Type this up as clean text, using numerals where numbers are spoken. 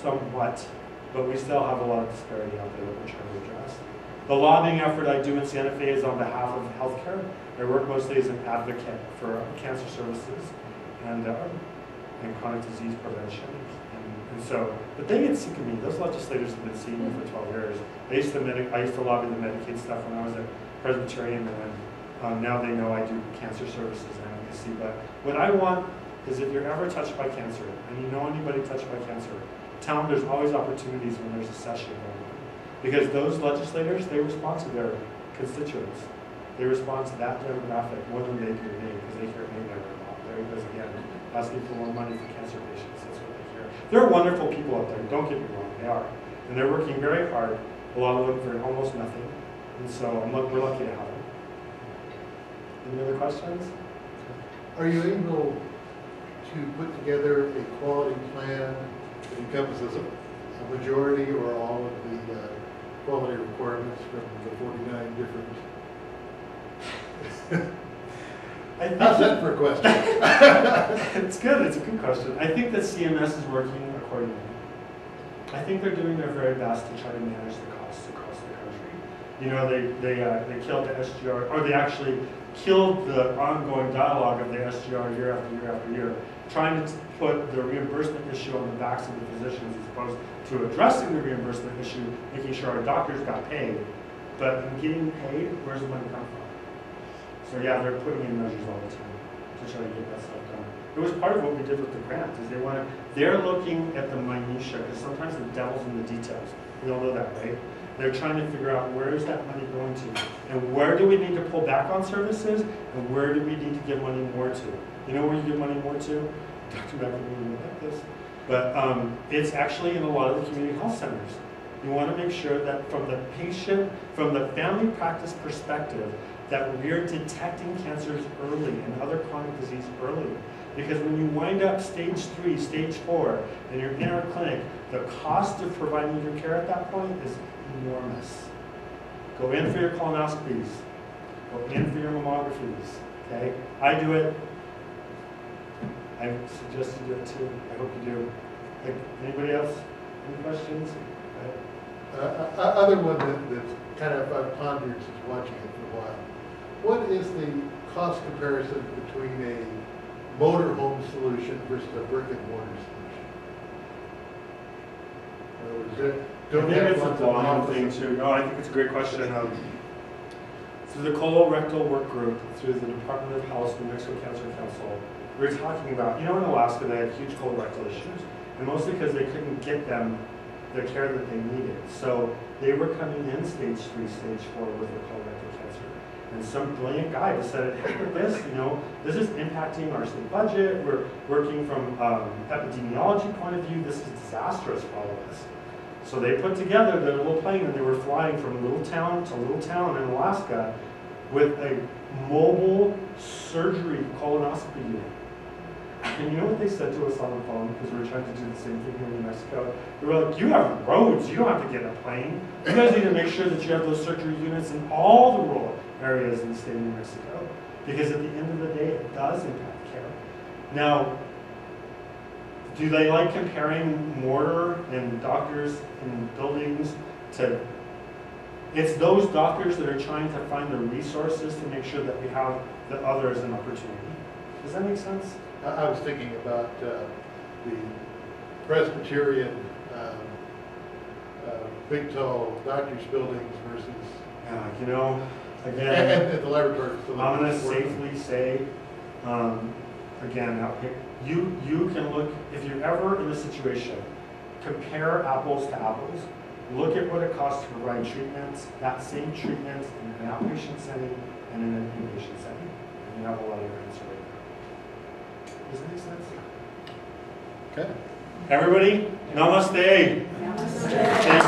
somewhat, but we still have a lot of disparity out there that we're trying to address. The lobbying effort I do in Santa Fe is on behalf of healthcare. I work mostly as an advocate for cancer services and chronic disease prevention. And so, but they get sick of me. Those legislators have been seeing me for 12 years. I used to lobby the Medicaid stuff when I was at Presbyterian, and now they know I do cancer services and advocacy. But what I want is if you're ever touched by cancer, and you know anybody touched by cancer, tell them there's always opportunities when there's a session going on. Because those legislators, they respond to their constituents. They respond to that demographic more than they do me, because they hear me never a lot. There he goes again, asking for more money for cancer patients. That's what they hear. There are wonderful people out there, don't get me wrong, they are. And they're working very hard, a lot of them for almost nothing. And so we're lucky to have them. Any other questions? Are you able to put together a quality plan that encompasses a majority or all of the quality requirements from the 49 different? How's that for a question? It's good. It's a good question. I think that CMS is working accordingly. I think they're doing their very best to try to manage the costs across the country. You know, they killed the SGR, or they actually killed the ongoing dialogue of the SGR year after year after year, trying to put the reimbursement issue on the backs of the physicians as opposed to addressing the reimbursement issue, making sure our doctors got paid. But in getting paid, where's the money come from? So yeah, they're putting in measures all the time to try to get that stuff done. It was part of what we did with the grant, is they're looking at the minutia, because sometimes the devil's in the details. We all know that, right? They're trying to figure out where is that money going to, and where do we need to pull back on services, and where do we need to give money more to? You know where you give money more to? Dr. Becker, we know about this. But it's actually in a lot of the community health centers. You want to make sure that from the patient, from the family practice perspective, that we're detecting cancers early and other chronic disease early. Because when you wind up stage 3, stage 4, and you're in our clinic, the cost of providing your care at that point is enormous. Go in for your colonoscopies. Go in for your mammographies. Okay? I do it. I suggest you do it too. I hope you do. Like, anybody else? Any questions? Other one that's kind of I've pondered since watching it for a while. What is the cost comparison between a motorhome solution versus a brick and mortar solution? I think it's a volume thing too. No, I think it's a great question. Through the colorectal work group, through the Department of Health, New Mexico Cancer Council, we were talking about, in Alaska they had huge colorectal issues, and mostly because they couldn't get them the care that they needed. So they were coming in stage 3, stage 4 with their colorectal cancer. And some brilliant guy decided, heck with this, this is impacting our state budget. We're working from epidemiology point of view. This is disastrous for all of us. So they put together their little plane and they were flying from little town to little town in Alaska with a mobile surgery colonoscopy unit. And you know what they said to us on the phone, because we were trying to do the same thing here in New Mexico? They were like, you have roads, you don't have to get a plane. You guys need to make sure that you have those surgery units in all the rural areas in the state of New Mexico. Because at the end of the day, it does impact care. Now, do they like comparing mortar and doctors and buildings to... It's those doctors that are trying to find the resources to make sure that we have the other as an opportunity. Does that make sense? I was thinking about the Presbyterian big tall doctors' buildings versus... Again, and the laboratory facility. I'm going to safely say, again, out here, you can look, if you're ever in a situation, compare apples to apples, look at what it costs to provide treatments, that same treatment in an outpatient setting and in an inpatient setting. And you have a lot of your answer right there. Does that make sense? Okay. Everybody, namaste. Namaste.